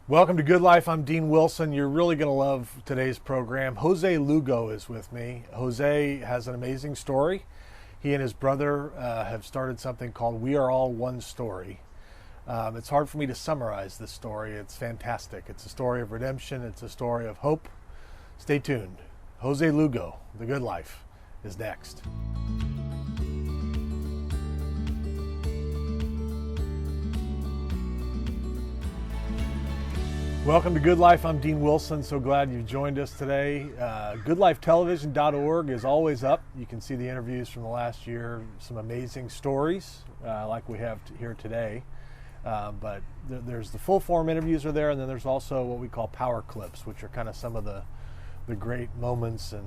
Welcome to Good Life. I'm Dean Wilson. You're really going to love today's program. Jose Lugo is with me. Jose has an amazing story. He and his brother have started something called We Are All One Story. It's hard for me to summarize this story. It's fantastic. It's a story of redemption. It's a story of hope. Stay tuned. Jose Lugo, The Good Life, is next. Welcome to Good Life. I'm Dean Wilson. So glad you've joined us today. GoodLifeTelevision.org is always up. You can see the interviews from the last year, some amazing stories like we have here today. But there's the full form interviews are there, and then there's also what we call power clips, which are kind of some of the great moments and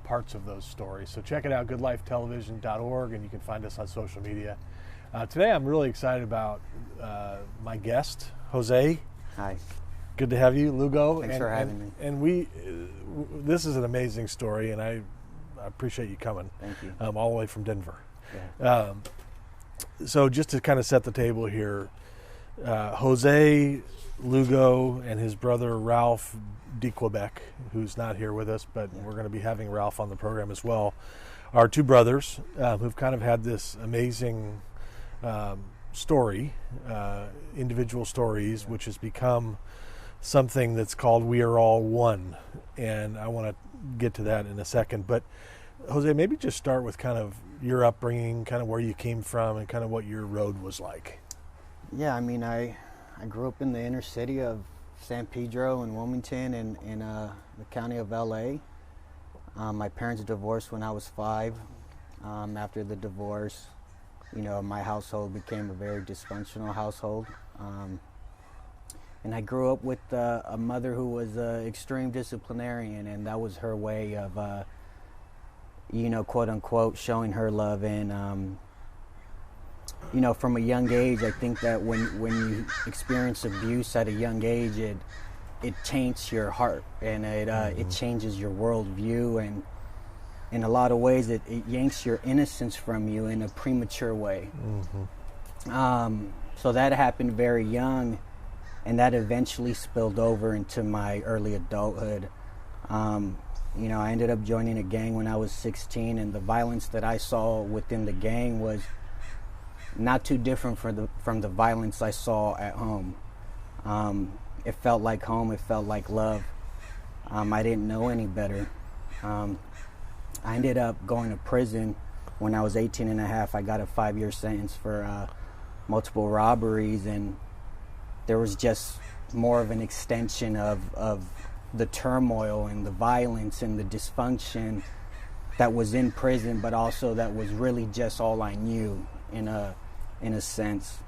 parts of those stories. So check it out, GoodLifeTelevision.org, and you can find us on social media. Today I'm really excited about my guest, Jose. Hi. Good to have you, Lugo. Thanks for having me. And this is an amazing story, and I appreciate you coming. Thank you. All the way from Denver. Yeah. So just to kind of set the table here, Jose Lugo and his brother Ralph de Quebec, who's not here with us, but we're going to be having Ralph on the program as well, are two brothers who've kind of had this amazing story, individual stories, which has become something that's called We Are All One. And I want to get to that in a second. But Jose, maybe just start with kind of your upbringing, kind of where you came from and kind of what your road was like. Yeah, I mean, I grew up in the inner city of San Pedro and Wilmington in the county of LA. My parents divorced when I was 5. After the divorce, you know, my household became a very dysfunctional household. And I grew up with a mother who was an extreme disciplinarian, and that was her way of, you know, quote unquote, showing her love. And, you know, from a young age, I think that when you experience abuse at a young age, it taints your heart, and it changes your worldview, and in a lot of ways, it yanks your innocence from you in a premature way. So that happened very young, and that eventually spilled over into my early adulthood. You know, I ended up joining a gang when I was 16, and the violence that I saw within the gang was not too different from the violence I saw at home. It felt like home. It felt like love. I didn't know any better. I ended up going to prison when I was 18 and a half. I got a 5-year sentence for multiple robberies, and there was just more of an extension of the turmoil and the violence and the dysfunction that was in prison, but also that was really just all I knew in a sense.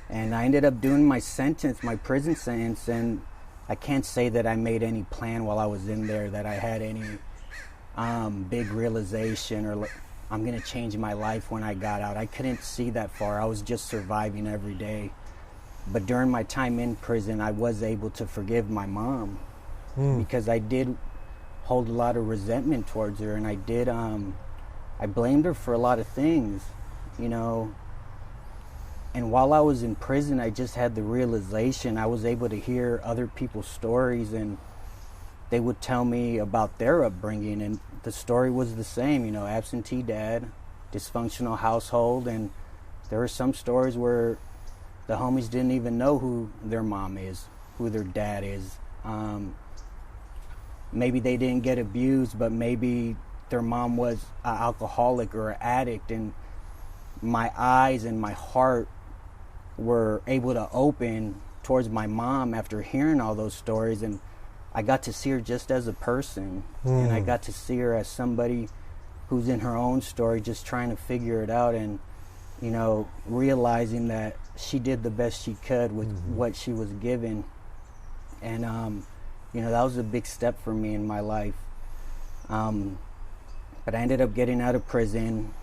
And I ended up doing my prison sentence, and I can't say that I made any plan while I was in there, that I had any big realization or I'm going to change my life when I got out. I couldn't see that far. I was just surviving every day. But during my time in prison, I was able to forgive my mom because I did hold a lot of resentment towards her, and I blamed her for a lot of things, you know. And while I was in prison, I just had the realization. I was able to hear other people's stories, and they would tell me about their upbringing, and the story was the same, you know, absentee dad, dysfunctional household, and there were some stories where the homies didn't even know who their mom is, who their dad is. Maybe they didn't get abused, but maybe their mom was an alcoholic or an addict, and my eyes and my heart were able to open towards my mom after hearing all those stories, and I got to see her just as a person, and I got to see her as somebody who's in her own story, just trying to figure it out, and, you know, realizing that she did the best she could with what she was given. And, you know, that was a big step for me in my life. But I ended up getting out of prison.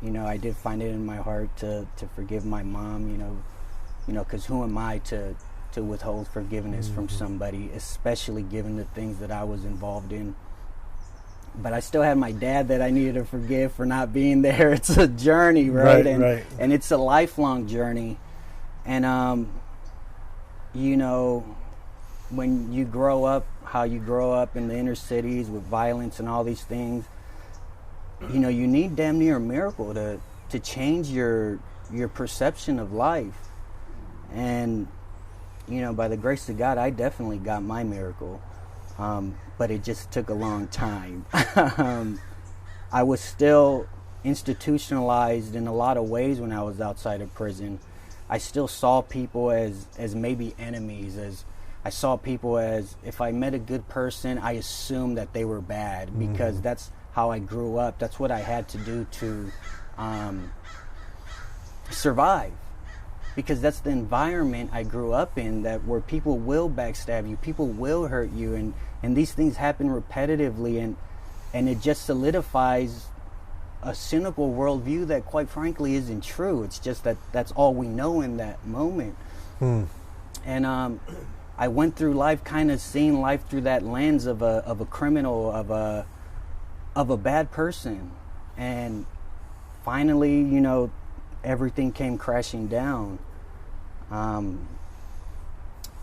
You know, I did find it in my heart to forgive my mom, you know, because who am I to withhold forgiveness from somebody, especially given the things that I was involved in. But I still had my dad that I needed to forgive for not being there. It's a journey, right? And it's a lifelong journey. And you know, when you grow up, how you grow up in the inner cities with violence and all these things, you know, you need damn near a miracle to change your perception of life. And, you know, by the grace of God, I definitely got my miracle. But it just took a long time. I was still institutionalized in a lot of ways when I was outside of prison. I still saw people as maybe enemies, as I saw people as, if I met a good person, I assumed that they were bad, because that's how I grew up. That's what I had to do to survive, because that's the environment I grew up in, that where people will backstab you, people will hurt you, and these things happen repetitively, and it just solidifies a cynical worldview that, quite frankly, isn't true. It's just that that's all we know in that moment. And I went through life kind of seeing life through that lens of a criminal, of a bad person. And finally, you know, everything came crashing down. You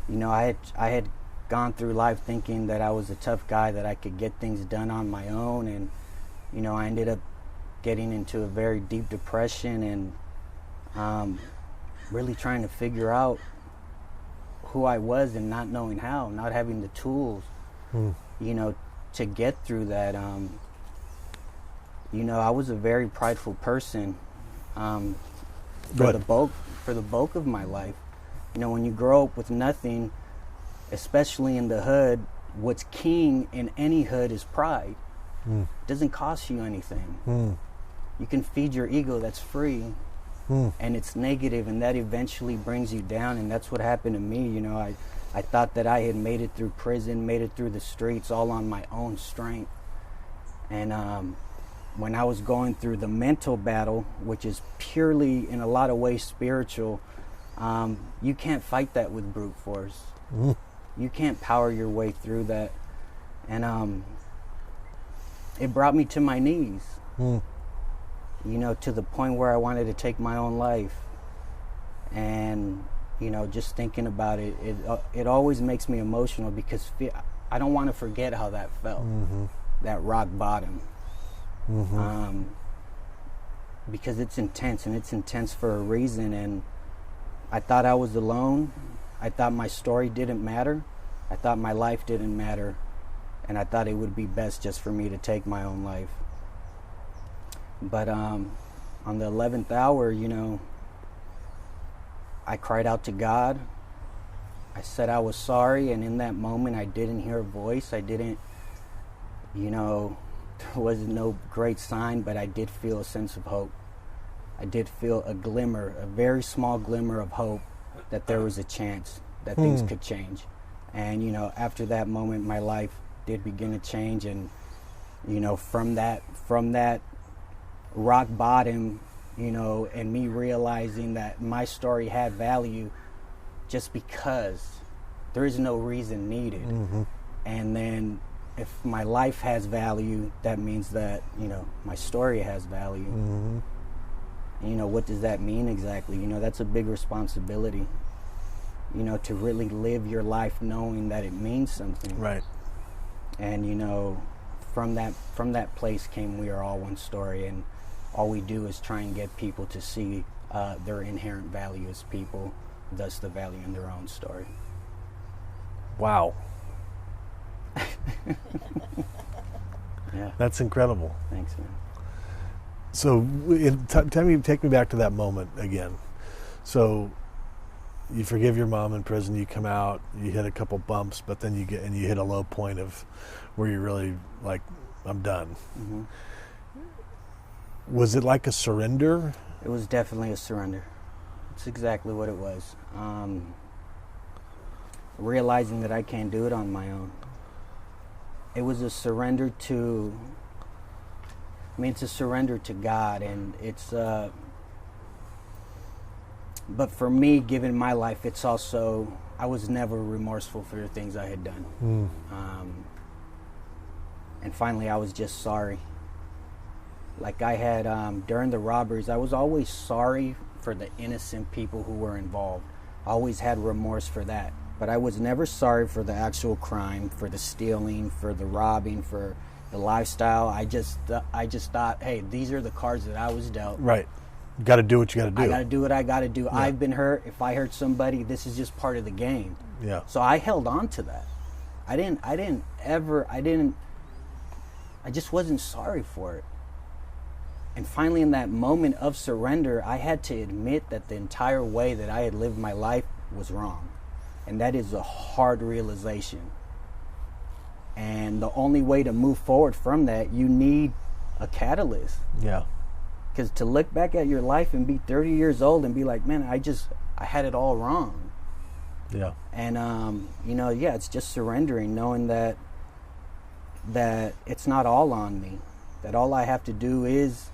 know, I had gone through life thinking that I was a tough guy, that I could get things done on my own, and, you know, I ended up getting into a very deep depression, and really trying to figure out who I was, and not knowing how, not having the tools, you know, to get through that. You know, I was a very prideful person for the bulk of my life. You know, when you grow up with nothing, especially in the hood, what's king in any hood is pride. It doesn't cost you anything. You can feed your ego, that's free, and it's negative, and that eventually brings you down. And that's what happened to me. You know, I thought that I had made it through prison, made it through the streets, all on my own strength. And when I was going through the mental battle, which is purely, in a lot of ways, spiritual, you can't fight that with brute force. You can't power your way through that. And it brought me to my knees, you know, to the point where I wanted to take my own life. And, you know, just thinking about it, it always makes me emotional, because I don't want to forget how that felt, that rock bottom. Because it's intense, and it's intense for a reason. And I thought I was alone. I thought my story didn't matter. I thought my life didn't matter. And I thought it would be best just for me to take my own life. But on the 11th hour, you know, I cried out to God. I said I was sorry, and in that moment I didn't hear a voice. I didn't, you know, there was no great sign, but I did feel a sense of hope. I did feel a glimmer, a very small glimmer of hope, that there was a chance that things could change. And, you know, after that moment, my life did begin to change. And, you know, from that rock bottom, you know, and me realizing that my story had value just because there is no reason needed. And then if my life has value, that means that, you know, my story has value. And, you know, what does that mean exactly? You know, that's a big responsibility, you know, to really live your life knowing that it means something. Right. And, you know, from that place came We Are All One Story, and all we do is try and get people to see their inherent value as people, thus the value in their own story. Wow. Yeah. That's incredible. Thanks, man. So take me back to that moment again. So you forgive your mom in prison, you come out, you hit a couple bumps, but then you hit a low point of where you're really like, I'm done. Was it like a surrender? It was definitely a surrender. It's exactly what it was. Realizing that I can't do it on my own. It was a surrender to, it's a surrender to God, and it's, but for me, given my life, it's also, I was never remorseful for the things I had done. And finally, I was just sorry. Like I had, during the robberies, I was always sorry for the innocent people who were involved. always had remorse for that. But I was never sorry for the actual crime, for the stealing, for the robbing, for the lifestyle. I just thought, hey, these are the cards that I was dealt. Right. You got to do what you got to do. I got to do what I got to do. Yeah. I've been hurt. If I hurt somebody, this is just part of the game. Yeah. So I held on to that. I just wasn't sorry for it. And finally, in that moment of surrender, I had to admit that the entire way that I had lived my life was wrong. And that is a hard realization. And the only way to move forward from that, you need a catalyst. Yeah. Because to look back at your life and be 30 years old and be like, man, I had it all wrong. Yeah. And, it's just surrendering, knowing that it's not all on me. That all I have to do is,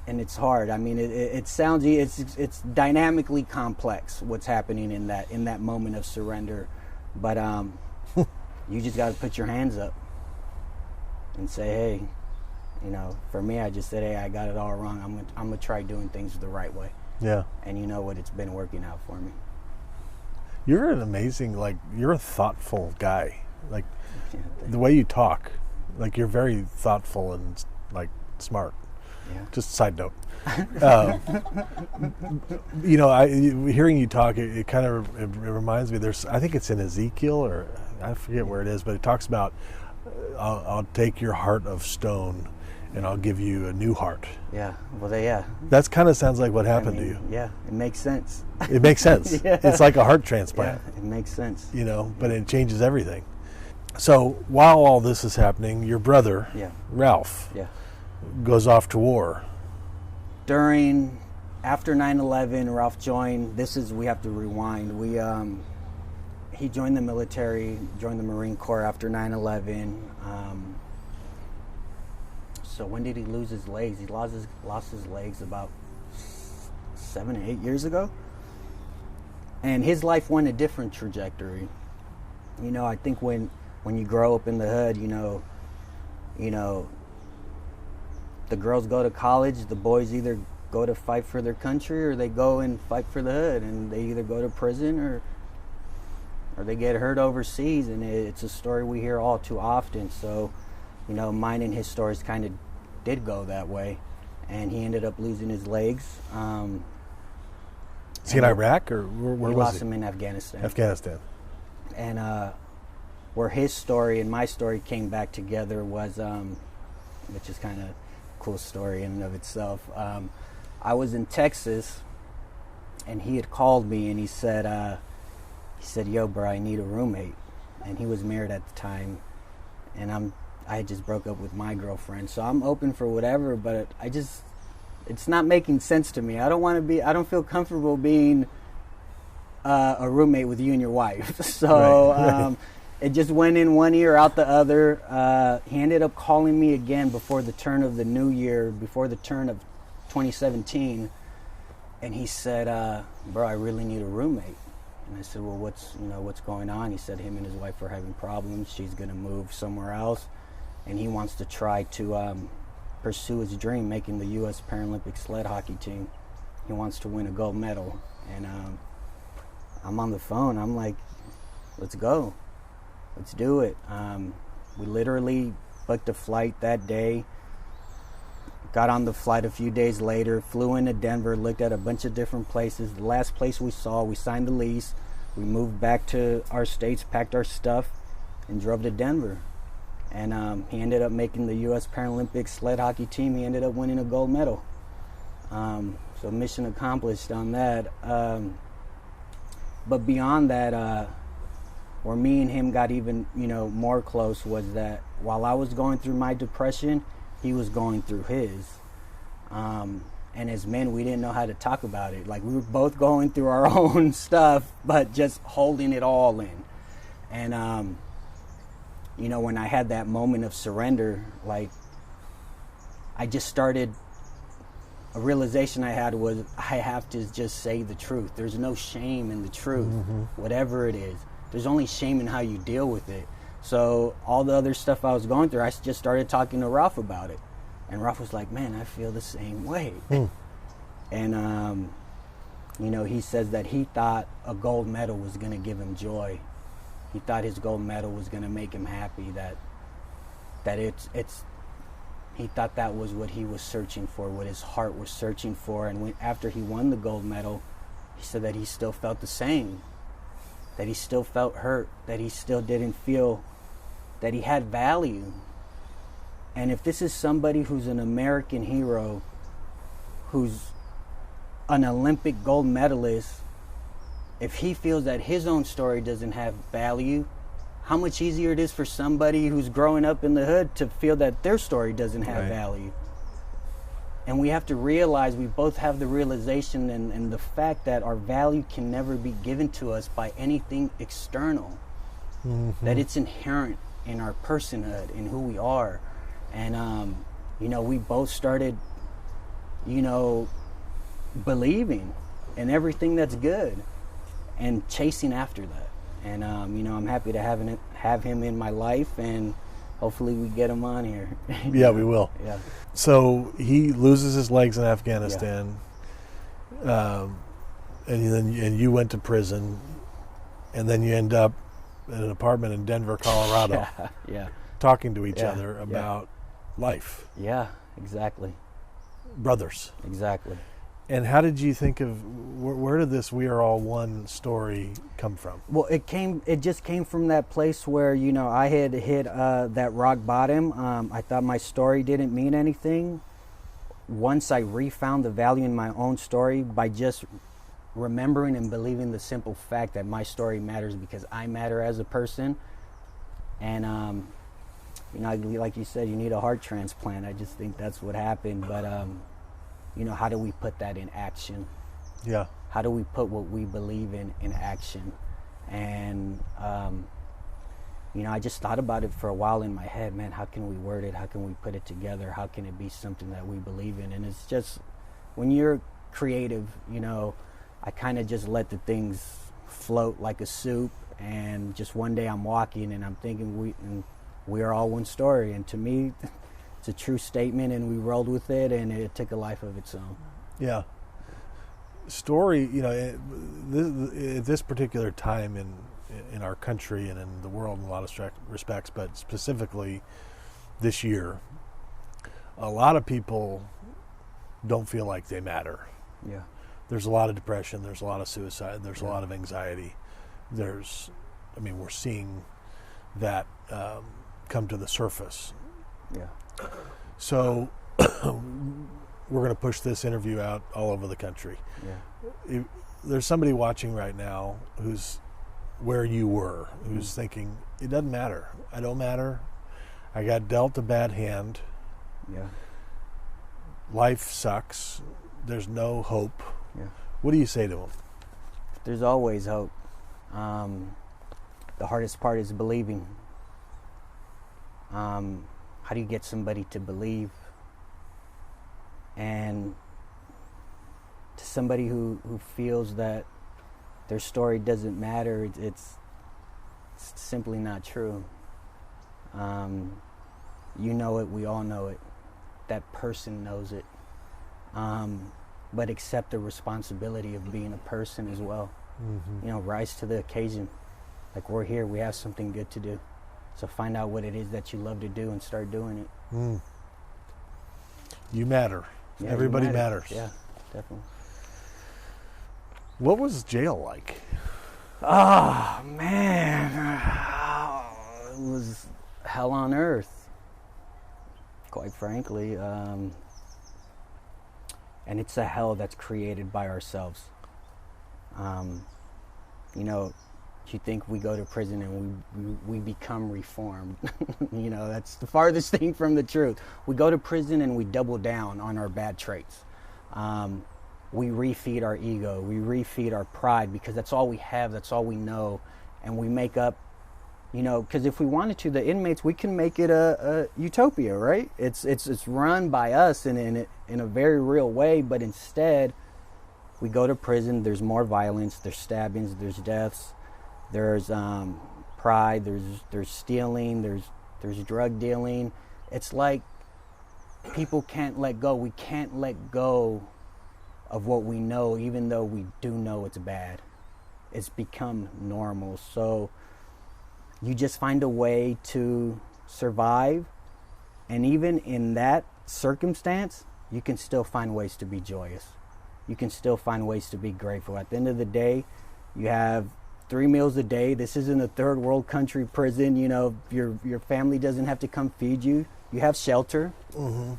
and it's hard. I mean, it sounds, it's dynamically complex what's happening in that moment of surrender. But you just got to put your hands up and say, hey, for me, I just said, hey, I got it all wrong. I'm gonna try doing things the right way. Yeah. And you know what? It's been working out for me. You're an amazing, you're a thoughtful guy. The way you talk, you're very thoughtful and smart. Yeah. Just a side note. Hearing you talk, it kind of it reminds me. I think it's in Ezekiel, or I forget where it is, but it talks about I'll take your heart of stone and I'll give you a new heart. Yeah. Well, yeah. That kind of sounds like what happened to you. Yeah, it makes sense. It makes sense. Yeah. It's like a heart transplant. Yeah, it makes sense. But it changes everything. So while all this is happening, your brother, Ralph, goes off to war. After 9/11, Ralph joined. We have to rewind. He joined the military, joined the Marine Corps after 9/11. So when did he lose his legs? He lost his legs about 7 or 8 years ago. And his life went a different trajectory. I think when you grow up in the hood, the girls go to college, the boys either go to fight for their country or they go and fight for the hood, and they either go to prison or they get hurt overseas, and it's a story we hear all too often. So, mine and his stories kind of did go that way, and he ended up losing his legs. Is he in Iraq, or where was he? Lost him in Afghanistan. Afghanistan. And where his story and my story came back together was, which is kind of a cool story in and of itself. I was in Texas, and he had called me, and he said, yo, bro, I need a roommate. And he was married at the time, and I had just broke up with my girlfriend, so I'm open for whatever, but it's not making sense to me. I don't feel comfortable being a roommate with you and your wife. So right. It just went in one ear, out the other. He ended up calling me again before the turn of the new year, before the turn of 2017, and he said, bro, I really need a roommate. And I said, well, what's going on? He said him and his wife are having problems. She's going to move somewhere else, and he wants to try to pursue his dream, making the U.S. Paralympic sled hockey team. He wants to win a gold medal. And I'm on the phone. I'm like, let's go. Let's do it. We literally booked a flight that day, got on the flight a few days later, flew into Denver, looked at a bunch of different places. The last place we saw, we signed the lease. We moved back to our states, packed our stuff, and drove to Denver. And he ended up making the U.S. Paralympic sled hockey team. He ended up winning a gold medal. So mission accomplished on that. But beyond that, where me and him got even, more close was that while I was going through my depression, he was going through his. And as men, we didn't know how to talk about it. We were both going through our own stuff, but just holding it all in. And, when I had that moment of surrender, I just started, a realization I had was I have to just say the truth. There's no shame in the truth, whatever it is. There's only shame in how you deal with it. So all the other stuff I was going through, I just started talking to Ralph about it. And Ralph was like, man, I feel the same way. And he says that he thought a gold medal was going to give him joy. He thought his gold medal was going to make him happy, that he thought that was what he was searching for, what his heart was searching for. And after he won the gold medal, he said that he still felt the same, that he still felt hurt, that he still didn't feel that he had value. And if this is somebody who's an American hero, who's an Olympic gold medalist, if he feels that his own story doesn't have value, how much easier it is for somebody who's growing up in the hood to feel that their story doesn't have value. And we have to realize, we both have the realization and the fact that our value can never be given to us by anything external. That it's inherent in our personhood, in who we are. And, we both started, believing in everything that's good and chasing after that. And, I'm happy to have him in my life, and hopefully we get him on here. Yeah, we will. Yeah. So he loses his legs in Afghanistan, and you went to prison, and then you end up in an apartment in Denver, Colorado, talking to each other about life. Yeah, exactly. Brothers. Exactly. And how did you think of, where did this "We Are All One" story come from? Well, it just came from that place where, I had hit that rock bottom. I thought my story didn't mean anything. Once I refound the value in my own story by just remembering and believing the simple fact that my story matters because I matter as a person. And, like you said, you need a heart transplant. I just think that's what happened. But, how do we put that in action? Yeah. How do we put what we believe in action? And, I just thought about it for a while in my head, man, how can we word it? How can we put it together? How can it be something that we believe in? And it's just, when you're creative, I kind of just let the things float like a soup. And just one day I'm walking and I'm thinking we are all one story. And to me, it's a true statement, and we rolled with it, and it took a life of its own. Yeah. Story, at this particular time in our country and in the world in a lot of respects, but specifically this year, a lot of people don't feel like they matter. Yeah. There's a lot of depression. There's a lot of suicide. There's a lot of anxiety. We're seeing that come to the surface. Yeah. So we're going to push this interview out all over the country. Yeah. There's somebody watching right now who's where you were, who's thinking, it doesn't matter. I don't matter. I got dealt a bad hand. Yeah. Life sucks. There's no hope. Yeah. What do you say to them? There's always hope. The hardest part is believing. How do you get somebody to believe? And to somebody who feels that their story doesn't matter, it's simply not true. You know it, we all know it. That person knows it. But accept the responsibility of being a person as well. Mm-hmm. Rise to the occasion. Like, we're here, we have something good to do. So find out what it is that you love to do and start doing it. Mm. You matter. Yeah, Everybody matters. Yeah, definitely. What was jail like? Oh, man. It was hell on earth, quite frankly. And it's a hell that's created by ourselves. You think we go to prison and we become reformed. That's the farthest thing from the truth. We go to prison and we double down on our bad traits. We refeed our ego. We refeed our pride because that's all we have. That's all we know. And we make up, because if we wanted to, the inmates, we can make it a utopia, right? It's run by us in a very real way, but instead we go to prison. There's more violence. There's stabbings. There's deaths. There's pride. There's stealing. There's drug dealing. It's like people can't let go. We can't let go of what we know, even though we do know it's bad. It's become normal. So you just find a way to survive. And even in that circumstance, you can still find ways to be joyous. You can still find ways to be grateful. At the end of the day, you have 3 meals a day. This isn't a third world country prison. You know, your family doesn't have to come feed you. You have shelter. Mm-hmm.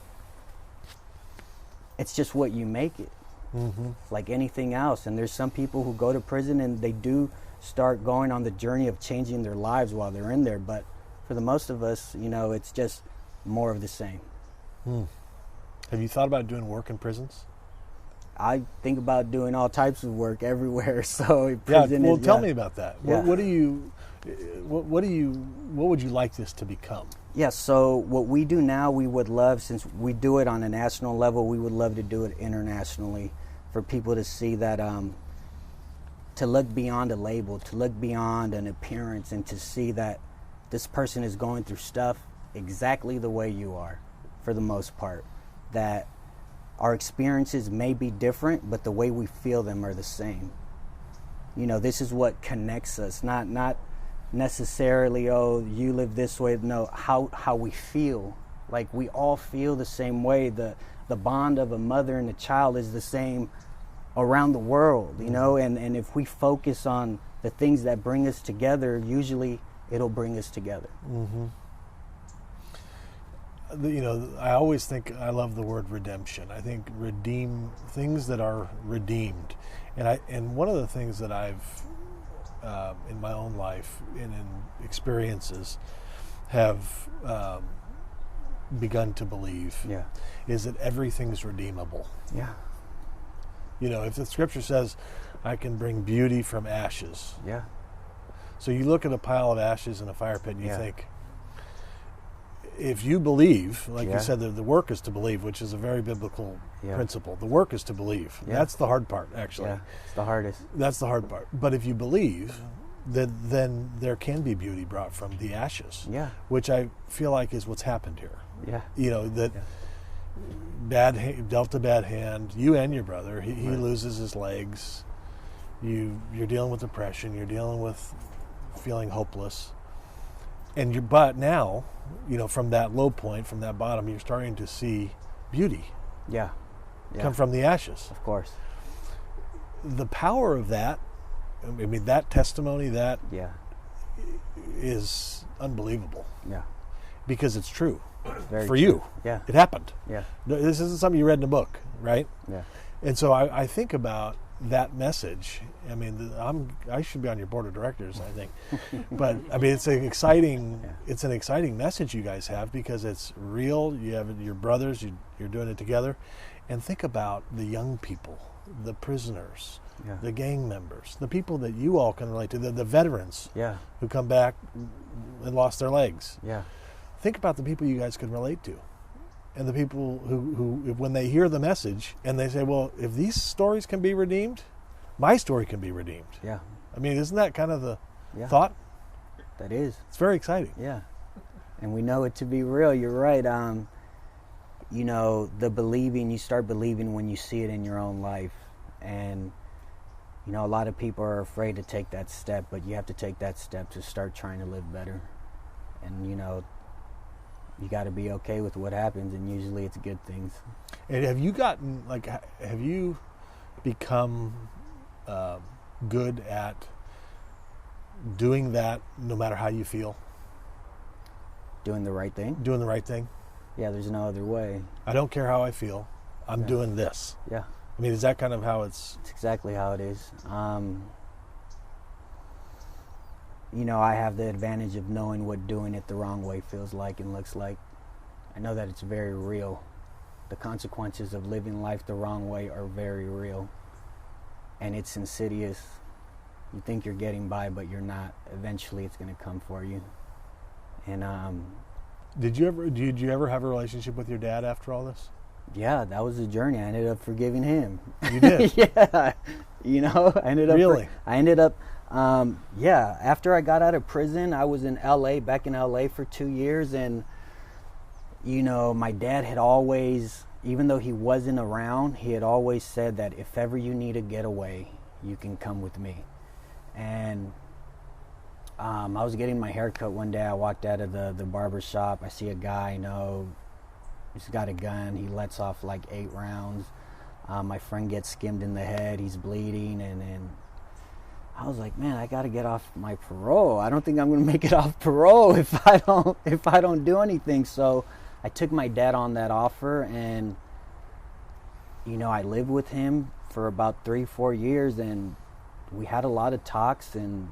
It's just what you make it. Mm-hmm. Like anything else. And there's some people who go to prison and they do start going on the journey of changing their lives while they're in there. But for the most of us, you know, it's just more of the same. Have you thought about doing work in prisons? I think about doing all types of work everywhere. So prison well, is, tell me about that. Yeah. What would you like this to become? Yeah, so what we do now, we would love, since we do it on a national level, we would love to do it internationally for people to see that, to look beyond a label, to look beyond an appearance, and to see that this person is going through stuff exactly the way you are, for the most part. That our experiences may be different, but the way we feel them are the same. You know, this is what connects us, not necessarily, oh, you live this way. No, how we feel. Like, we all feel the same way. The bond of a mother and a child is the same around the world, you know, and if we focus on the things that bring us together, usually it'll bring us together. Mm-hmm. You know, I always think, I love the word redemption. I think redeem things that are redeemed. And one of the things that I've in my own life and in experiences have begun to believe is that everything's redeemable. Yeah. You know, if the scripture says, I can bring beauty from ashes. Yeah. So you look at a pile of ashes in a fire pit and you think, if you believe, like you said, the work is to believe, which is a very biblical principle. The work is to believe. Yeah. That's the hard part, actually. Yeah, it's the hardest. That's the hard part. But if you believe, then there can be beauty brought from the ashes. Yeah. Which I feel like is what's happened here. Yeah. You know, that dealt a bad hand, you and your brother. He loses his legs. You're dealing with depression. You're dealing with feeling hopeless. But now, you know, from that low point, from that bottom, you're starting to see beauty. Yeah. Come from the ashes. Of course. The power of that, I mean, that testimony, that is unbelievable. Yeah. Because it's true. Very for true. you. Yeah. It happened. Yeah. This isn't something you read in a book, right? Yeah. And so I think about that message. I mean, I should be on your board of directors, I think. But I mean, it's an exciting message you guys have, because it's real. You have your brothers. You're doing it together. And think about the young people, the prisoners, the gang members, the people that you all can relate to, the veterans who come back and lost their legs. Yeah. Think about the people you guys can relate to. And the people who, when they hear the message and they say, well, if these stories can be redeemed, my story can be redeemed. Yeah. I mean, isn't that kind of the thought? That is. It's very exciting. Yeah. And we know it to be real. You're right. You know, you start believing when you see it in your own life. And, you know, a lot of people are afraid to take that step, but you have to take that step to start trying to live better. And, you know, you got to be okay with what happens, and usually it's good things. And have you become good at doing that no matter how you feel? Doing the right thing? Doing the right thing? Yeah, there's no other way. I don't care how I feel. I'm doing this. Yeah. I mean, is that kind of how it's... It's exactly how it is. You know, I have the advantage of knowing what doing it the wrong way feels like and looks like. I know that it's very real. The consequences of living life the wrong way are very real. And it's insidious. You think you're getting by, but you're not. Eventually it's going to come for you. And Did you ever have a relationship with your dad after all this? Yeah, that was the journey. I ended up forgiving him. You did? Yeah. You know, I ended up after I got out of prison, I was back in LA for 2 years, and, you know, my dad had always, even though he wasn't around, he had always said that if ever you need a getaway, you can come with me. And I was getting my hair cut one day. I walked out of the barber shop. I see a guy I know. He's got a gun. He lets off like 8 rounds. My friend gets skimmed in the head. He's bleeding. And I was like, man, I got to get off my parole. I don't think I'm going to make it off parole if I don't do anything. So I took my dad on that offer, and I lived with him for about 3-4 years, and we had a lot of talks, and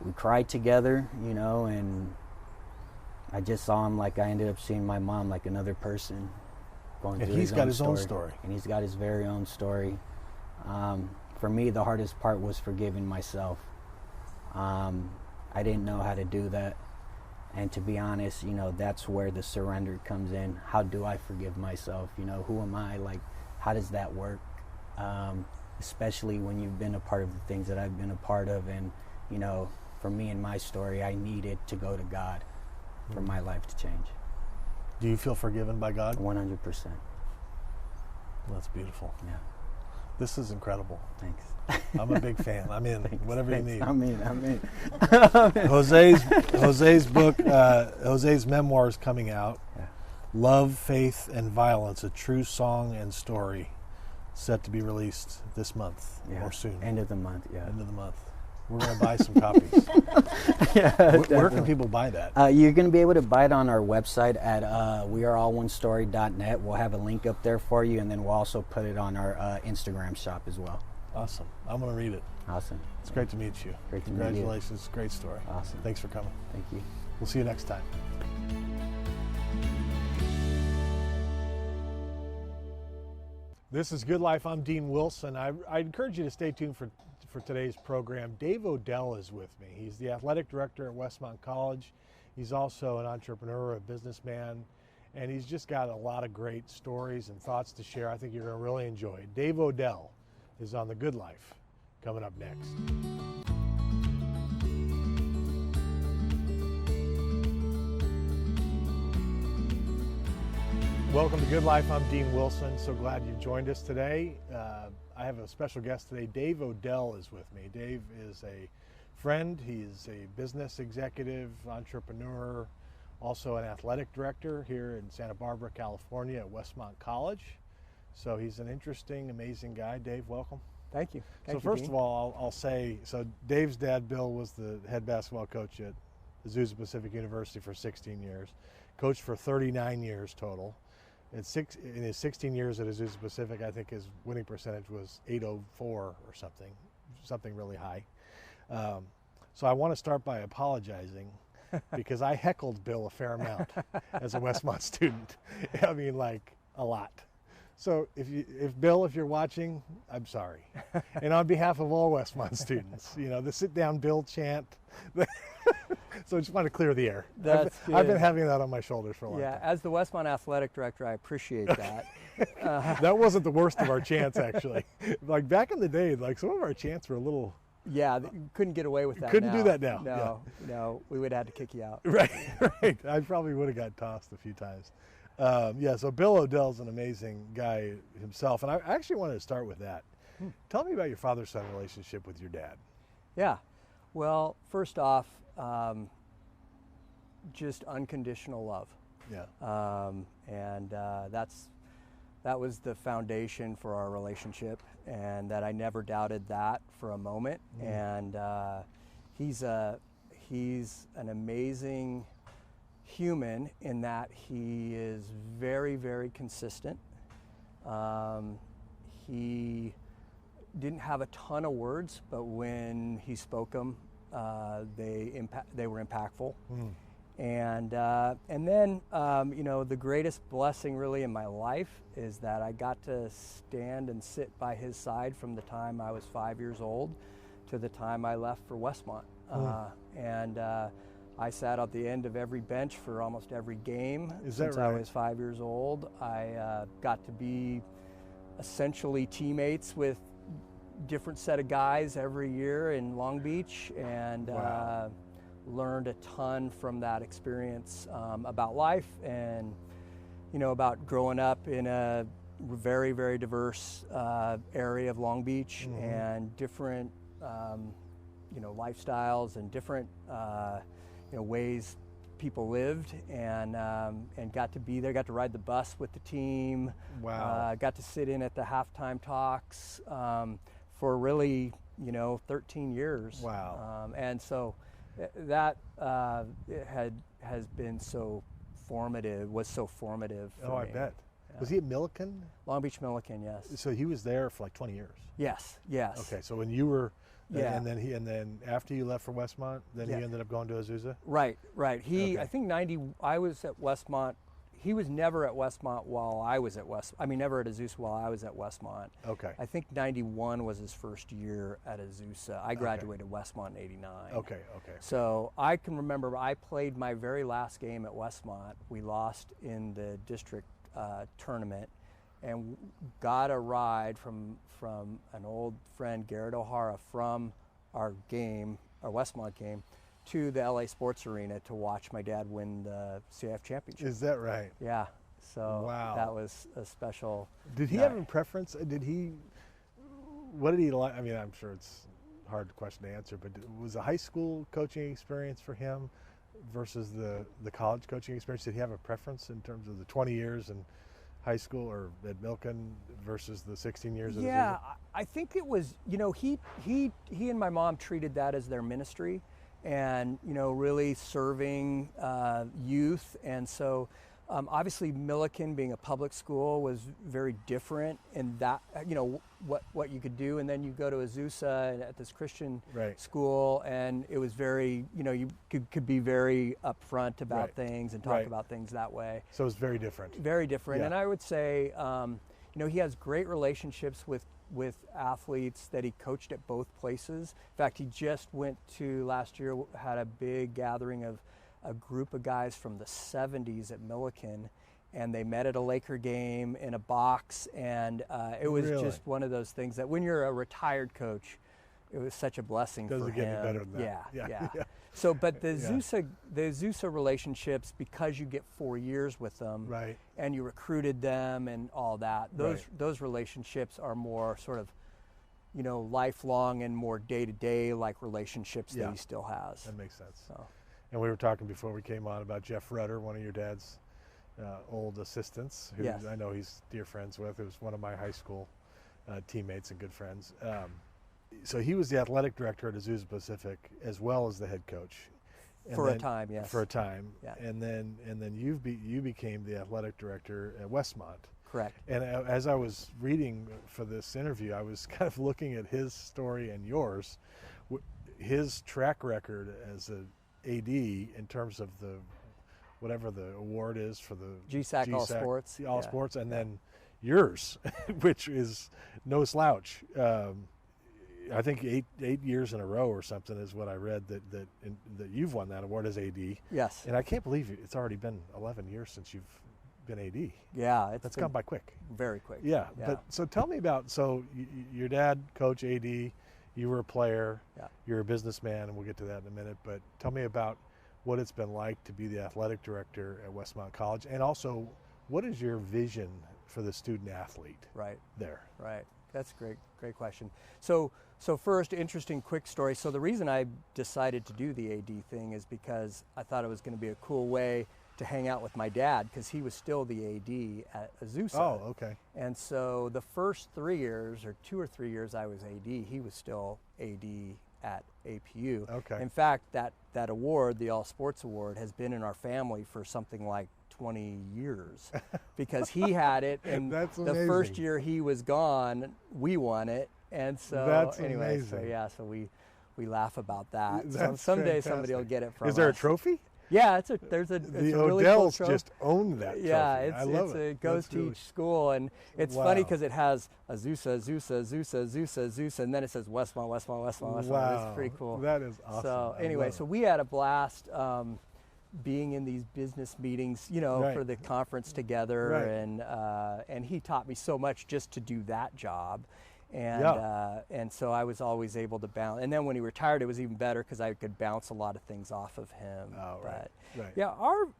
we cried together, and I just saw him like I ended up seeing my mom like another person going through his own story. And he's got his own story. And he's got his very own story. For me, the hardest part was forgiving myself. I didn't know how to do that. And to be honest, that's where the surrender comes in. How do I forgive myself? Who am I? Like, how does that work? Especially when you've been a part of the things that I've been a part of. And, for me and my story, I needed to go to God for my life to change. Do you feel forgiven by God? 100%. That's beautiful. Yeah. This is incredible. Thanks. I'm a big fan. I'm in. Whatever you need. I'm in. Jose's book, Jose's memoir is coming out. Yeah. Love, Faith, and Violence, a true song and story, set to be released this month or soon. End of the month, yeah. End of the month. We're going to buy some copies. Where can people buy that? You're going to be able to buy it on our website at weareallonestory.net. We'll have a link up there for you, and then we'll also put it on our Instagram shop as well. Awesome. I'm going to read it. Awesome. It's great to meet you. Great to meet you. Congratulations. Great story. Awesome. Thanks for coming. Thank you. We'll see you next time. This is Good Life. I'm Dean Wilson. I encourage you to stay tuned for today's program. Dave Odell is with me. He's the athletic director at Westmont College. He's also an entrepreneur, a businessman, and he's just got a lot of great stories and thoughts to share. I think you're going to really enjoy it. Dave Odell is on The Good Life, coming up next. Welcome to Good Life. I'm Dean Wilson. So glad you joined us today. I have a special guest today. Dave Odell is with me. Dave is a friend. He's a business executive, entrepreneur, also an athletic director here in Santa Barbara, California at Westmont College. So he's an interesting, amazing guy. Dave, welcome. Thank you. So first of all, I'll say, so Dave's dad, Bill, was the head basketball coach at Azusa Pacific University for 16 years, coached for 39 years total. In his 16 years at Azusa Pacific, I think his winning percentage was .804 or something really high. So I want to start by apologizing because I heckled Bill a fair amount as a Westmont student. I mean, like a lot. So if Bill, if you're watching, I'm sorry. And on behalf of all Westmont students, the sit down Bill chant. So I just want to clear the air. That's good. I've been having that on my shoulders for a long time. Yeah, as the Westmont athletic director, I appreciate that. That wasn't the worst of our chants, actually. Like back in the day, like some of our chants were a little. Yeah, you couldn't get away with that. Couldn't do that now. No, we would have had to kick you out. Right. I probably would have got tossed a few times. So Bill Odell's an amazing guy himself, and I actually wanted to start with that. Tell me about your father-son relationship with your dad. Yeah. Well, first off, just unconditional love. Yeah. That was the foundation for our relationship, and that I never doubted that for a moment. And he's an amazing human in that he is very, very consistent. He didn't have a ton of words, but when he spoke them, they were impactful. And then the greatest blessing really in my life is that I got to stand and sit by his side from the time I was 5 years old to the time I left for Westmont. I sat at the end of every bench for almost every game since I was 5 years old. I got to be essentially teammates with different set of guys every year in Long Beach, and learned a ton from that experience about life. And about growing up in a very, very diverse area of Long Beach, and different, lifestyles and different, ways people lived, and got to be there, got to ride the bus with the team. Wow. Got to sit in at the halftime talks for really, 13 years. Wow. And so that has been so formative, was so formative for Oh, I me. bet. Yeah. Was he at Milliken? Long Beach Milliken, yes. So he was there for like 20 years. Yes, yes. Okay, so when you were, Yeah. and then after you left for Westmont, then Yeah. he ended up going to Azusa? Right. He, Okay. I think I was at Westmont. He was never at Westmont while I was at never at Azusa while I was at Westmont. Okay. I think 91 was his first year at Azusa. I graduated Westmont in 89. Okay. So I can remember I played my very last game at Westmont. We lost in the district tournament, and got a ride from an old friend, Garrett O'Hara, from our Westmont game, to the LA Sports Arena to watch my dad win the CIF championship. Is that right? Yeah. So Wow. that was a special. Did he have a preference? What did he like? I mean, I'm sure it's a hard question to answer, but was the high school coaching experience for him versus the college coaching experience? Did he have a preference in terms of the 20 years in high school or at Milken versus the 16 years at Yeah, Azusa? I think it was, he and my mom treated that as their ministry, and, really serving youth. And so obviously Milliken, being a public school, was very different in that, what you could do. And then you go to Azusa at this Christian school, and it was very, you could be very upfront about things and talk about things that way. So it's very different. Very different. Yeah. And I would say, he has great relationships with athletes that he coached at both places. In fact, he just went to, last year, had a big gathering of a group of guys from the 70s at Milliken, and they met at a Laker game in a box, and it was just one of those things that when you're a retired coach, it was such a blessing for him. Doesn't get any better than that. Yeah. So, but the Azusa relationships, because you get 4 years with them, and you recruited them and all that, those relationships are more sort of, lifelong and more day-to-day like relationships that he still has. That makes sense. So. And we were talking before we came on about Jeff Rutter, one of your dad's old assistants, who I know he's dear friends with. It was one of my high school teammates and good friends. So he was the athletic director at Azusa Pacific as well as the head coach. And for a time, yes. For a time. Yeah. And then you became the athletic director at Westmont. Correct. And as I was reading for this interview, I was kind of looking at his story and yours, his track record as a AD in terms of the whatever the award is for the GSAC All Sports. All Sports, and then yours, which is no slouch. I think eight years in a row or something is what I read that you've won that award as AD. Yes. And I can't believe it's already been 11 years since you've been AD. Yeah, that's gone by quick. Very quick. Yeah. But so tell me about your dad, coach, AD. You were a player. Yeah. You're a businessman, and we'll get to that in a minute. But tell me about what it's been like to be the athletic director at Westmont College, and also what is your vision for the student athlete? There. Right. That's a great question. So first, interesting quick story. So the reason I decided to do the AD thing is because I thought it was going to be a cool way to hang out with my dad, because he was still the AD at Azusa. Oh, okay. And so the first 3 years, or 2 or 3 years I was AD, he was still AD at APU. Okay. In fact, that award, the All Sports Award, has been in our family for something like 20 years because he had it, and That's the amazing. first year he was gone, we won it. And so That's anyway, amazing. so we laugh about that. That's Someday fantastic. somebody will get it from us. Is there a trophy? Yeah, it's a The really cool Odells trophy. just own that trophy. Yeah, I love it goes That's to really- each school, and it's Wow. funny because it has Azusa, and then it says Westmont. Wow. It's pretty cool. That is awesome. So I anyway, love so it. we had a blast being in these business meetings, Right. for the conference together, Right. and he taught me so much just to do that job. And so I was always able to bounce. And then when he retired, it was even better because I could bounce a lot of things off of him. Oh, right. Right. Yeah,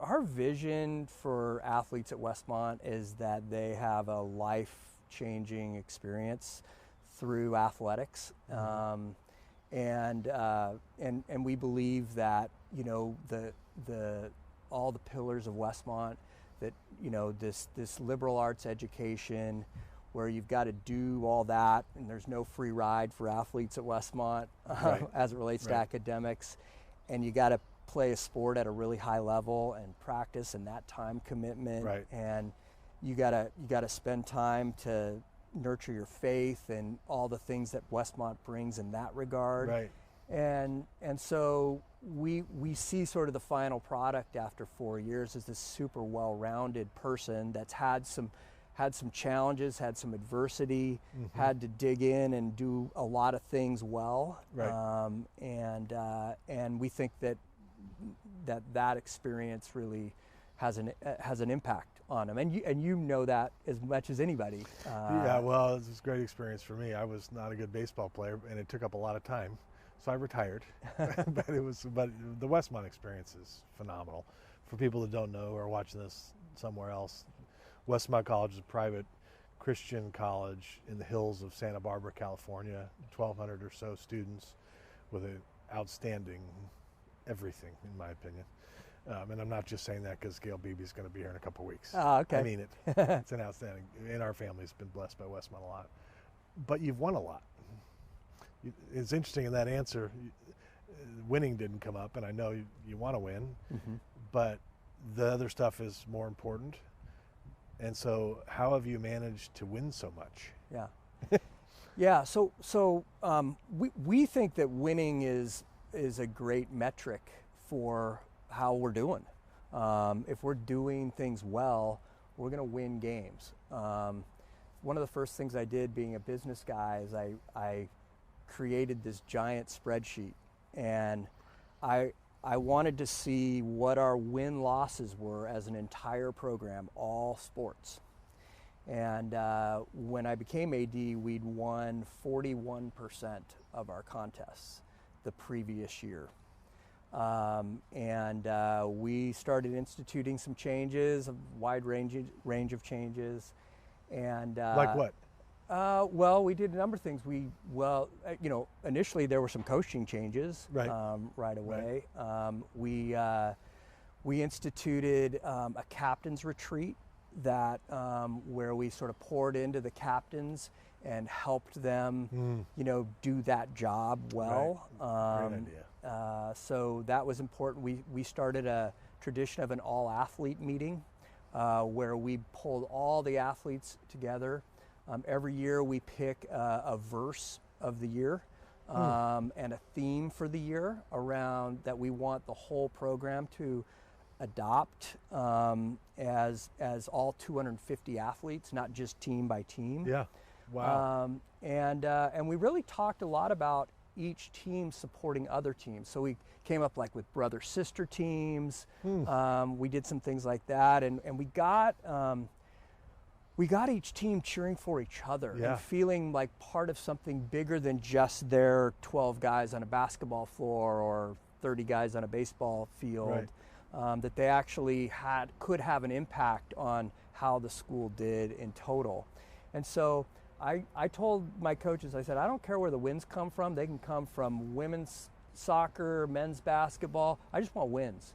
our vision for athletes at Westmont is that they have a life-changing experience through athletics. And we believe that, you know, all the pillars of Westmont, that, you know, this liberal arts education, where you've got to do all that, and there's no free ride for athletes at Westmont as it relates to academics, and you got to play a sport at a really high level and practice, and that time commitment, and you got to spend time to nurture your faith and all the things that Westmont brings in that regard. And so we see sort of the final product after 4 years as this super well-rounded person that's had some challenges, had some adversity, had to dig in and do a lot of things well. And we think that experience really has an impact on him, and you know that as much as anybody. Yeah, well, it was a great experience for me. I was not a good baseball player, and it took up a lot of time, so I retired. but the Westmont experience is phenomenal. For people that don't know or are watching this somewhere else, Westmont College is a private Christian college in the hills of Santa Barbara, California. 1,200 or so students with an outstanding everything, in my opinion. And I'm not just saying that because Gail Beebe's going to be here in a couple of weeks. Oh, okay. I mean it. It's an outstanding. And our family's been blessed by Westmont a lot. But you've won a lot. It's interesting in that answer, winning didn't come up, and I know you want to win, but the other stuff is more important. And so how have you managed to win so much? Yeah. So we think that winning is a great metric for how we're doing. If we're doing things well, we're going to win games. One of the first things I did being a business guy is I created this giant spreadsheet, and I wanted to see what our win-losses were as an entire program, all sports. And when I became AD, we'd won 41% of our contests the previous year. We started instituting some changes, a wide range of changes. And like what? Well, we did a number of things. Initially there were some coaching changes right away. We instituted a captain's retreat where we sort of poured into the captains and helped them, do that job well. Great idea. So that was important. We started a tradition of an all-athlete meeting where we pulled all the athletes together. Every year we pick a verse of the year and a theme for the year around that we want the whole program to adopt as all 250 athletes, not just team by team. Yeah. Wow. And we really talked a lot about each team supporting other teams. So we came up like with brother-sister teams. We did some things like that, and we got each team cheering for each other and feeling like part of something bigger than just their 12 guys on a basketball floor or 30 guys on a baseball field. That they actually could have an impact on how the school did in total. And so I told my coaches, I said, I don't care where the wins come from. They can come from women's soccer, men's basketball. I just want wins.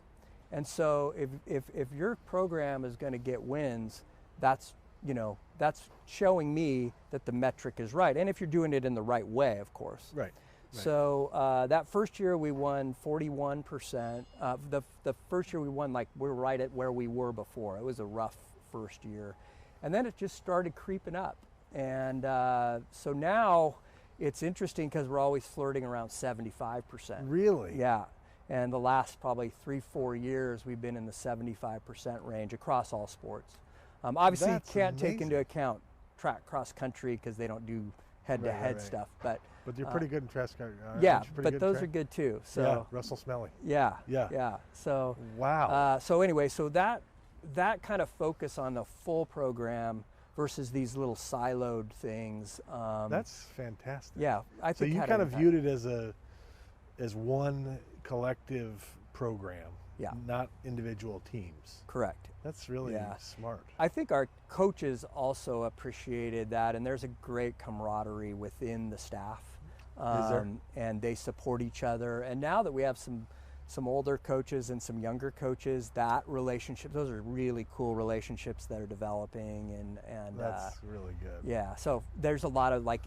And so if your program is going to get wins, that's showing me that the metric is right. And if you're doing it in the right way, of course. Right. So that first year we won 41%. The first year we won, like, we're right at where we were before. It was a rough first year. And then it just started creeping up. And so now it's interesting because we're always flirting around 75%. Really? Yeah. And the last probably 3-4 years we've been in the 75% range across all sports. Obviously That's you can't amazing. take into account track cross country because they don't do head-to-head stuff. But you're pretty good in track country. But those are good too. So yeah, Russell Smelly. Yeah. So wow. So anyway, so that kind of focus on the full program versus these little siloed things. That's fantastic. Yeah, I So think. you had kind an of impact. viewed it as one collective program, Yeah. not individual teams. Correct. That's really Yeah. smart. I think our coaches also appreciated that, and there's a great camaraderie within the staff. Is there? And they support each other. And now that we have some older coaches and some younger coaches, that relationship, those are really cool relationships that are developing. And That's really good. yeah, so there's a lot of like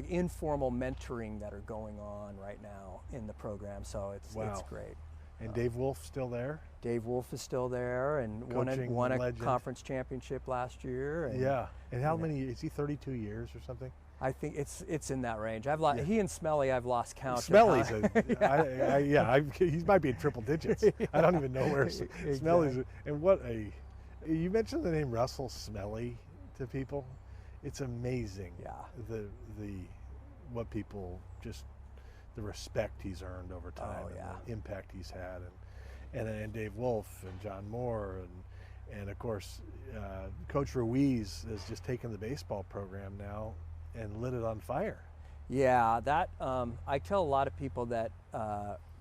informal mentoring that are going on right now in the program. So it's Wow. great. And Dave Wolf still there? Dave Wolf is still there and Coaching won a legend. conference championship last year. And Yeah. And how many, is he 32 years or something? I think it's in that range. He and Smelly, I've lost count. of Smelly's how- he might be in triple digits. I don't even know where Smelly's. And you mentioned the name Russell Smelly to people. It's amazing. Yeah. What people just, the respect he's earned over time, Oh, and yeah. the impact he's had, and Dave Wolf and John Moore and of course Coach Ruiz has just taken the baseball program now and lit it on fire. Yeah, that I tell a lot of people that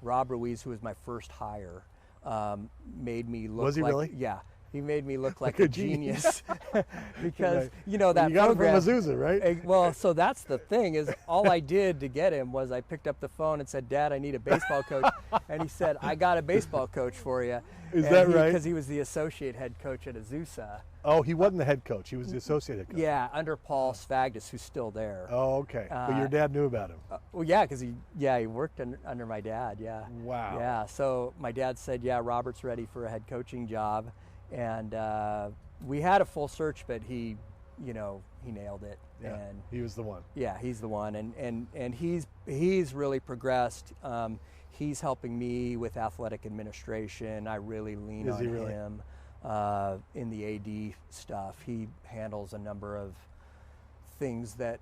Rob Ruiz, who was my first hire, made me look. Was he like, really? Yeah, he made me look like a a genius because Right. that you got program. him from Azusa, right? Well, so that's the thing is all I did to get him was I picked up the phone and said, "Dad, I need a baseball coach," and he said, "I got a baseball coach for you." Is that right? Because he was the associate head coach at Azusa. Oh, he wasn't the head coach. He was the associate head coach. Yeah, under Paul Svagdis, who's still there. Oh, okay. But your dad knew about him. Well, yeah, because he worked under my dad. Yeah. Wow. Yeah. So my dad said, "Yeah, Robert's ready for a head coaching job," and we had a full search, but he nailed it. Yeah, And he was the one. yeah, he's the one, and he's really progressed. He's helping me with athletic administration. I really lean Is on he really? him in the AD stuff. He handles a number of things that,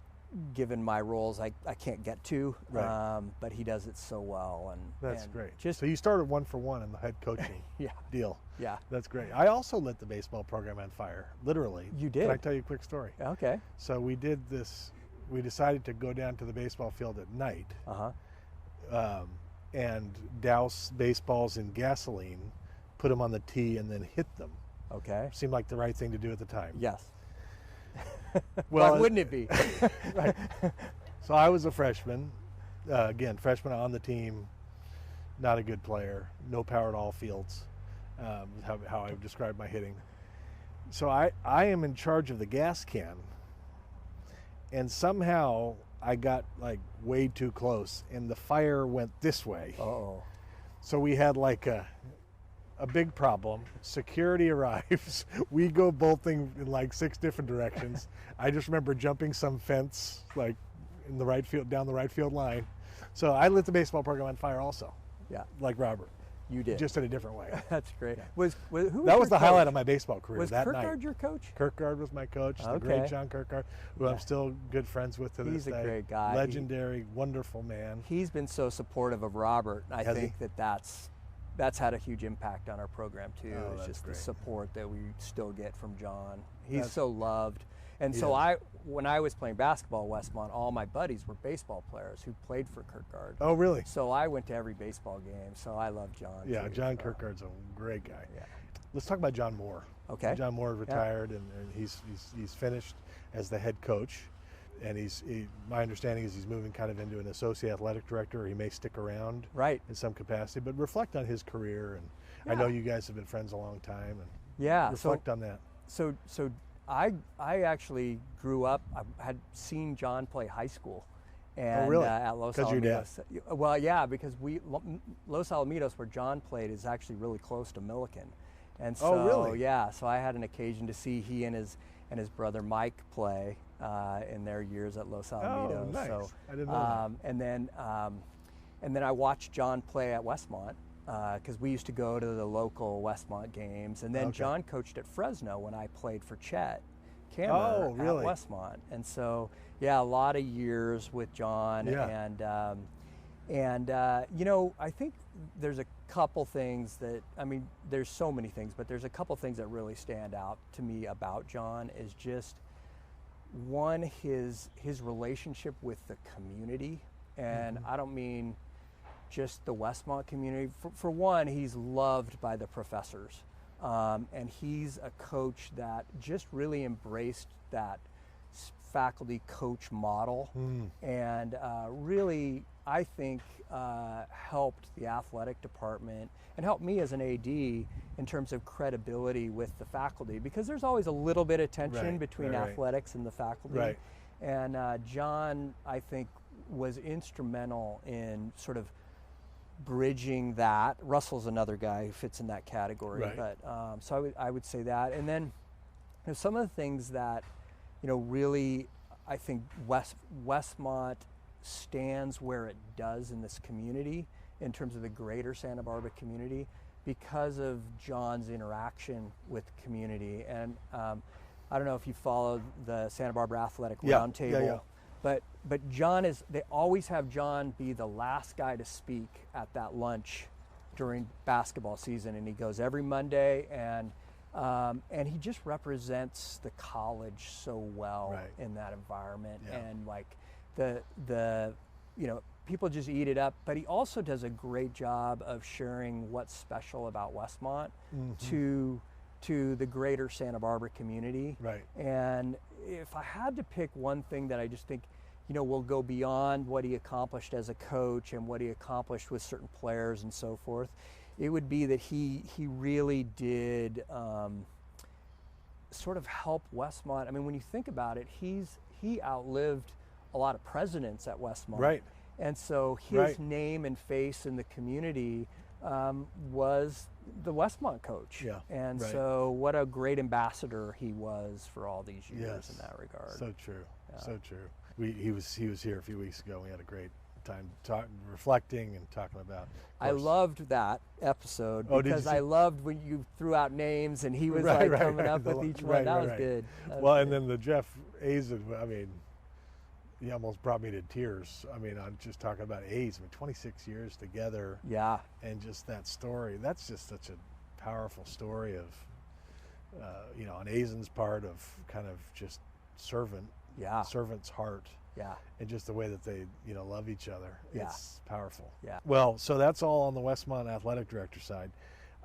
given my roles, I can't get to, Right. but he does it so well. And That's and great. Just So you started 1 for 1 in the head coaching yeah, deal. yeah. That's great. I also lit the baseball program on fire, literally. You did? Can I tell you a quick story? Okay. So we did this, we decided to go down to the baseball field at night and douse baseballs in gasoline, put them on the tee, and then hit them. Okay. Seemed like the right thing to do at the time. Yes. Well, Why wouldn't it be? Right. So I was a freshman, again, freshman on the team, not a good player, no power at all fields, how I would describe my hitting. So I am in charge of the gas can, and somehow I got like way too close, and the fire went this way. Uh-oh. So we had like a big problem. Security arrives. We go bolting in like 6 different directions. I just remember jumping some fence like in the right field, down the right field line. So I lit the baseball program on fire also, Yeah, like Robert, you did. just in a different way. That's great. Yeah. Who was That was your the highlight coach? of my baseball career Was that Kirkgard night. your coach? Kirkgard was my coach, the Okay. great John Kirkgard, who Yeah. I'm still good friends with to He's this a day. great guy. Legendary, wonderful man. He's been so supportive of Robert. I Has he? think that's had a huge impact on our program too. Oh, It's that's just great. the support that we still get from John. He's That's- so loved. And He so is. when I was playing basketball at Westmont, all my buddies were baseball players who played for Kirkgard. Oh, really? So I went to every baseball game. So I love John. Yeah, too. John So, Kirkgard's a great guy. Yeah. Let's talk about John Moore. Okay. John Moore retired, and he's finished as the head coach, and my understanding is he's moving kind of into an associate athletic director, or he may stick around Right. in some capacity. But reflect on his career, and I know you guys have been friends a long time, and Yeah. reflect on that. So I actually grew up. I had seen John play high school, and really? at Los 'Cause your dad? Alamitos. Well, yeah, because Los Alamitos, where John played, is actually really close to Milliken, and so Oh, really? yeah. So I had an occasion to see he and his brother Mike play in their years at Los Alamitos. Oh, nice. So, I didn't know and then I watched John play at Westmont. Because we used to go to the local Westmont games, and then Okay. John coached at Fresno when I played for Chet Kammer Oh, really? at Westmont, and so yeah, a lot of years with John, Yeah. And I think there's a couple things that, there's so many things, but there's a couple things that really stand out to me about John is just one, his relationship with the community. And I don't mean just the Westmont community. For one, he's loved by the professors. And he's a coach that just really embraced that faculty coach model and really, I think, helped the athletic department and helped me as an AD in terms of credibility with the faculty, because there's always a little bit of tension between athletics and the faculty. And John, I think, was instrumental in sort of bridging that. Russell's another guy who fits in that category, but so I would say that. And then some of the things that really, I think Westmont stands where it does in this community in terms of the greater Santa Barbara community because of John's interaction with the community. And I don't know if you follow the Santa Barbara Athletic Roundtable, but they always have John be the last guy to speak at that lunch during basketball season, and he goes every Monday, and he just represents the college so well in that environment. And like the people just eat it up, but he also does a great job of sharing what's special about Westmont to the greater Santa Barbara community. And if I had to pick one thing that I just think will go beyond what he accomplished as a coach and what he accomplished with certain players and so forth, it would be that he really did sort of help Westmont. When you think about it, he outlived a lot of presidents at Westmont. And so his name and face in the community was the Westmont coach. And so what a great ambassador he was for all these years in that regard. So true. So true. He was here a few weeks ago. We had a great time reflecting and talking about. I loved that episode because I loved when you threw out names and he was coming up with each one. That was good. And then the Jeff Azen, he almost brought me to tears. I'm just talking about A's. 26 years together. And just that story. That's just such a powerful story of, on Azen's part of kind of just servant's heart. And just the way that they, love each other. It's powerful. Well, so that's all on the Westmont athletic director side.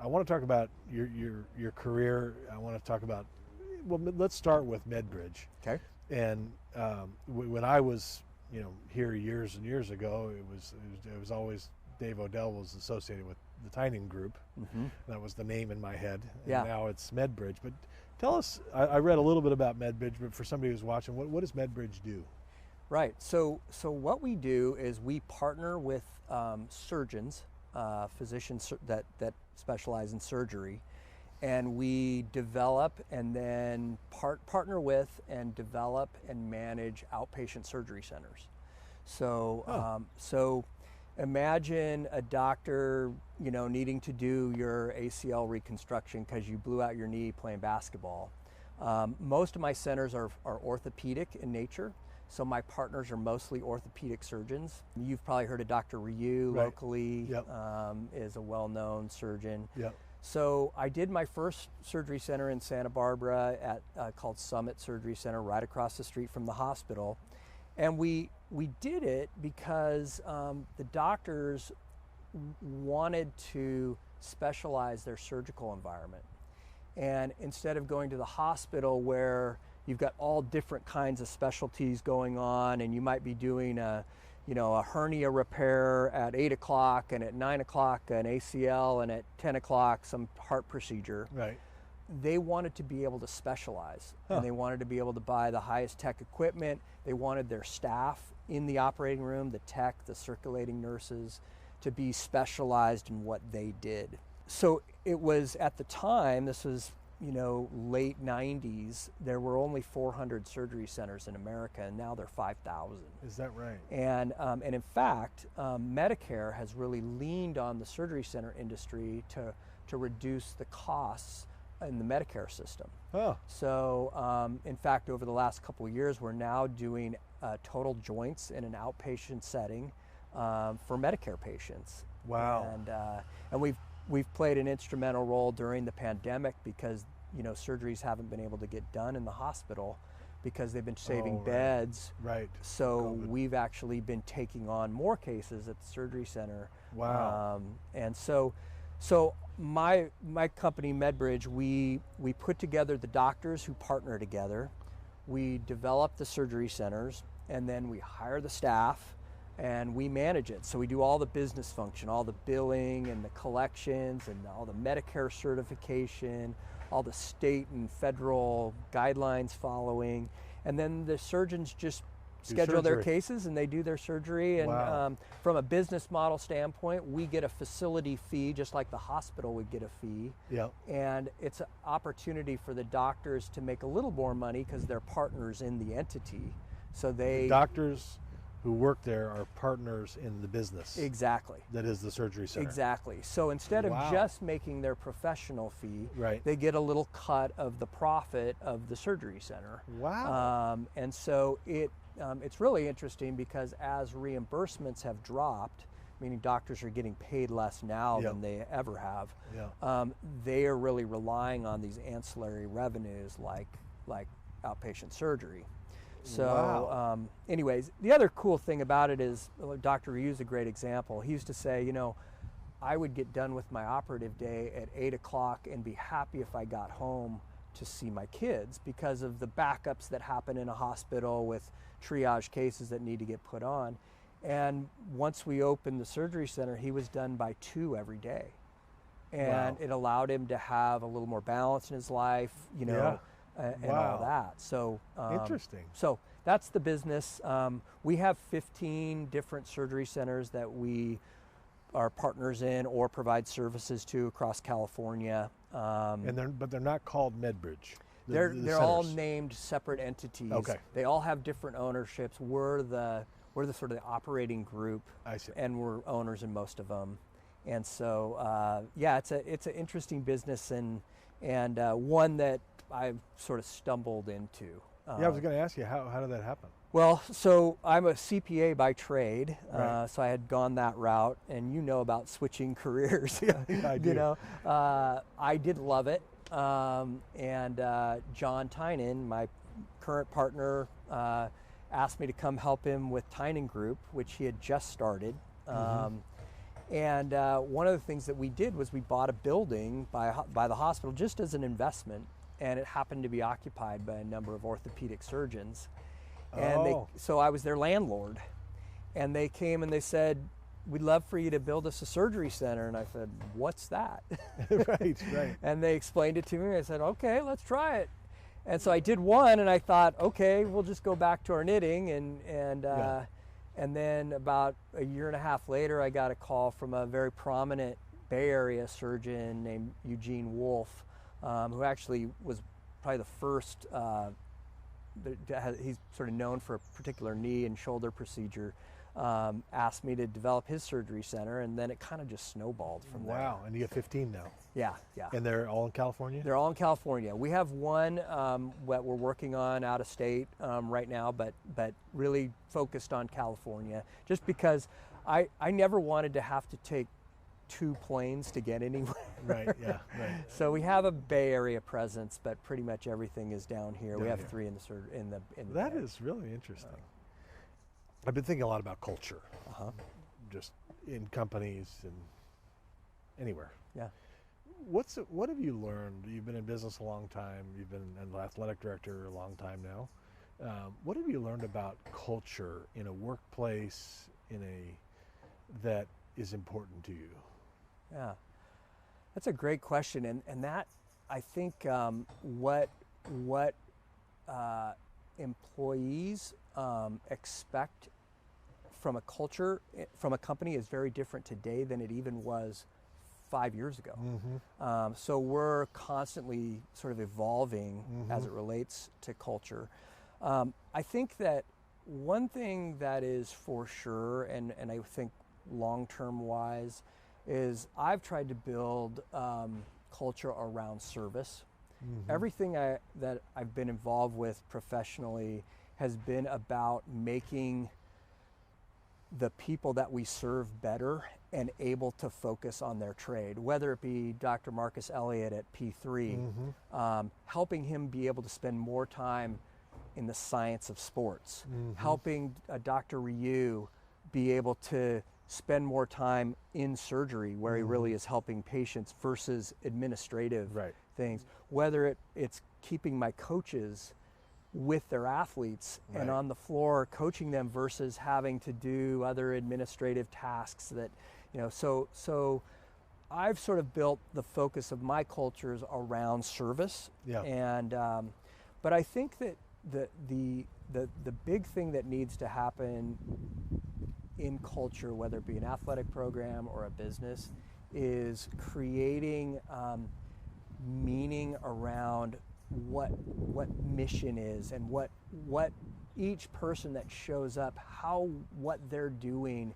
I want to talk about your career. I want to talk about, let's start with Medbridge. Okay. And when I was, here years and years ago, it was always Dave Odell was associated with the Tynan Group. That was the name in my head. And now it's Medbridge. But tell us, I read a little bit about Medbridge, but for somebody who's watching, what does Medbridge do? Right. So what we do is we partner with surgeons, physicians that specialize in surgery, and we develop and then partner with and develop and manage outpatient surgery centers. So imagine a doctor, needing to do your ACL reconstruction because you blew out your knee playing basketball. Most of my centers are orthopedic in nature. So my partners are mostly orthopedic surgeons. You've probably heard of Dr. Ryu locally, is a well-known surgeon. So I did my first surgery center in Santa Barbara at called Summit Surgery Center, right across the street from the hospital. And we did it because the doctors wanted to specialize their surgical environment. And instead of going to the hospital where you've got all different kinds of specialties going on, and you might be doing a hernia repair at 8 o'clock, and at 9 o'clock an ACL, and at 10 o'clock some heart procedure. They wanted to be able to specialize, and they wanted to be able to buy the highest tech equipment. They wanted their staff in the operating room, the tech, the circulating nurses, to be specialized in what they did. So it was, at the time, this was late 90s, there were only 400 surgery centers in America, and now there are 5,000. Is that right? And in fact, Medicare has really leaned on the surgery center industry to reduce the costs in the Medicare system. So in fact, over the last couple of years, we're now doing total joints in an outpatient setting for Medicare patients. Wow. And we've played an instrumental role during the pandemic because surgeries haven't been able to get done in the hospital because they've been saving beds. Right. So COVID. we've actually been taking on more cases at the surgery center. Wow. And so my company, Medbridge, we put together the doctors who partner together. We develop the surgery centers, and then we hire the staff, and we manage it. So we do all the business function, all the billing and the collections and all the Medicare certification, all the state and federal guidelines following, and then the surgeons just schedule their cases and they do their surgery. And from a business model standpoint, we get a facility fee just like the hospital would get a fee. Yep. And it's an opportunity for the doctors to make a little more money because they're partners in the entity. So the doctors who work there are partners in the business. Exactly. That is the surgery center. Exactly. So instead of just making their professional fee, they get a little cut of the profit of the surgery center. Wow. And so it's really interesting because as reimbursements have dropped, meaning doctors are getting paid less now than they ever have, they are really relying on these ancillary revenues like outpatient surgery. So anyways, the other cool thing about it is Dr. Ryu's a great example. He used to say, I would get done with my operative day at 8 o'clock and be happy if I got home to see my kids because of the backups that happen in a hospital with triage cases that need to get put on. And once we opened the surgery center, he was done by 2 every day. And it allowed him to have a little more balance in his life, and all that. So interesting. So that's the business. We have 15 different surgery centers that we are partners in or provide services to across California. But they're not called Medbridge. They're all named separate entities. Okay. They all have different ownerships. We're the sort of the operating group. I see. And we're owners in most of them. And so it's an interesting business and one that I've sort of stumbled into. I was going to ask you, how did that happen? Well, so I'm a CPA by trade, Right. so I had gone that route, and about switching careers. I do. I did love it, and John Tynan, my current partner, asked me to come help him with Tynan Group, which he had just started. And one of the things that we did was we bought a building by the hospital just as an investment, and it happened to be occupied by a number of orthopedic surgeons. And so I was their landlord, and they came and they said, "We'd love for you to build us a surgery center." And I said, "What's that?" Right. And they explained it to me. I said, "Okay, let's try it." And so I did one, and I thought, "Okay, we'll just go back to our knitting." And then about a year and a half later, I got a call from a very prominent Bay Area surgeon named Eugene Wolf, who actually was probably the first. He's sort of known for a particular knee and shoulder procedure. Asked me to develop his surgery center, and then it kind of just snowballed from there. Wow, and you have 15 now. Yeah. And they're all in California? They're all in California. We have one that we're working on out of state right now, but really focused on California, just because I never wanted to have to take 2 planes to get anywhere. Right. So we have a Bay Area presence, but pretty much everything is down here. We have 3 in the That Bay. is really interesting. I've been thinking a lot about culture, just in companies and anywhere. Yeah. What have you learned? You've been in business a long time. You've been an athletic director a long time now. What have you learned about culture in a workplace that is important to you? Yeah, that's a great question, and that I think what employees expect from a culture, from a company, is very different today than it even was 5 years ago. So we're constantly sort of evolving as it relates to culture. I think that one thing that is for sure, and I think long-term wise, is I've tried to build culture around service. Everything that I've been involved with professionally has been about making the people that we serve better and able to focus on their trade, whether it be Dr. Marcus Elliott at P3, helping him be able to spend more time in the science of sports, helping Dr. Ryu be able to spend more time in surgery where he really is helping patients versus administrative things, whether it's keeping my coaches with their athletes and on the floor coaching them versus having to do other administrative tasks that, so I've sort of built the focus of my cultures around service. And but I think that the big thing that needs to happen in culture, whether it be an athletic program or a business, is creating meaning around what mission is and what each person that shows up, how what they're doing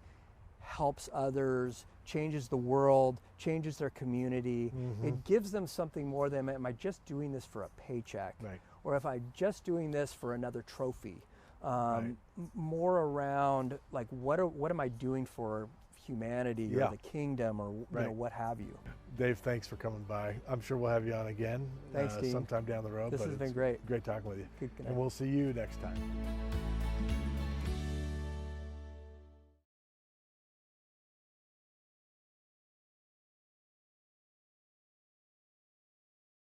helps others, changes the world, changes their community. It gives them something more than, am I just doing this for a paycheck? Or if I'm just doing this for another trophy? More around like what am I doing for humanity or the kingdom or what have you. Dave, thanks for coming by. I'm sure we'll have you on again Thanks, Dean. sometime down the road. This has been great. Great talking with you. Good connect. And we'll see you next time.